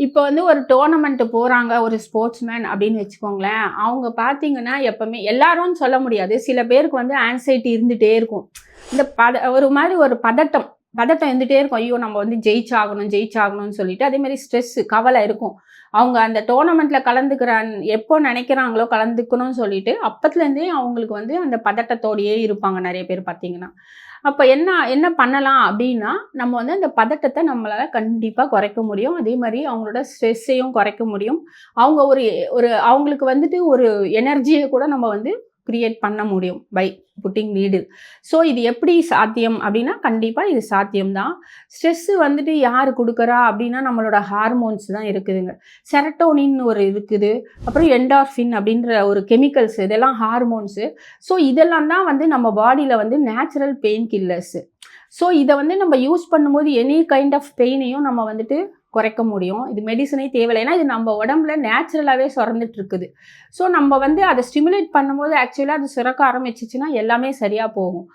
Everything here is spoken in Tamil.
இப்போ வந்து ஒரு டோர்னமெண்ட் போறாங்க ஒரு ஸ்போர்ட்ஸ்மேன் அப்படின்னு வச்சுக்கோங்களேன். அவங்க பார்த்தீங்கன்னா, எப்பவுமே எல்லாரும்னு சொல்ல முடியாது. சில பேருக்கு வந்து ஆங்ஸைட்டி இருந்துட்டே இருக்கும். இந்த ஒரு மாரி ஒரு பதட்டம். பதட்டம் இருந்துட்டே இருக்கும். ஐயோ! நம்ம வந்து ஜெயிச்சாகணும், ஜெயிச்சாகணும்னு சொல்லிட்டு. அதேமாரி ஸ்ட்ரெஸ், கவலை இருக்கும். அவங்க அந்த டோர்னமெண்ட்ல எப்போ நெனைக்கிறாங்களோ கலந்துக்கணும்னு சொல்லிட்டு, அப்பத்துலேருந்தே அவங்களுக்கு வந்து அந்த பதட்டத்தோடயே இருப்பாங்க நெறைய பேர் பார்த்தீங்கன்னா. அப்ப என்ன என்ன பண்ணலாம் அப்டின்னா, நம்ம வந்து அந்த பதட்டத்த நம்மளால கண்டிப்பா குறைக்க முடியும். அதே மாரி அவங்களோட ஸ்ட்ரெஸ்ஸையும் குறைக்க முடியும். அவங்க ஒரு ஒரு அவங்களுக்கு வந்துட்டு ஒரு எனர்ஜிய கூட நம்ம வந்து கிரியேட் பண்ண முடியும். By pudding needle. ஸோ இது எப்படி சாத்தியம் அப்டின்னா, கண்டிப்பா இது சாத்தியம் தான். ஸ்ட்ரெஸ் வந்துட்டு யாரு குடுக்குறா அப்டின்னா, நம்மளோட ஹார்மோன்ஸ் தான் இருக்குதுங்க. செரட்டோனின் ஒரு இருக்குது. அப்புறம் என்டார்ஃபின் அப்டின்ற ஒரு கெமிக்கல்ஸ் இதெல்லாம் ஹார்மோன்ஸு. ஸோ இதெல்லாம் தான் வந்து நம்ம பாடியில வந்து நேச்சுரல் பெயின் கில்லர்ஸ். ஸோ இத வந்து நம்ம யூஸ் பண்ணும்போது எனி கைண்ட் ஆஃப் பெயினையும் நம்ம வந்துட்டு குறைக்க முடியும். இது மெடிசினே தேவையில்ல. ஏன்னா இது நம்ம உடம்புல நேச்சுரலாவே சுரந்துட்டு இருக்குது. ஸோ நம்ம வந்து அத ஸ்டிமுலேட் பண்ணும்போது ஆக்சுவலா அது சுரக்க ஆரம்பிச்சுச்சுன்னா எல்லாமே சரியா போகும்.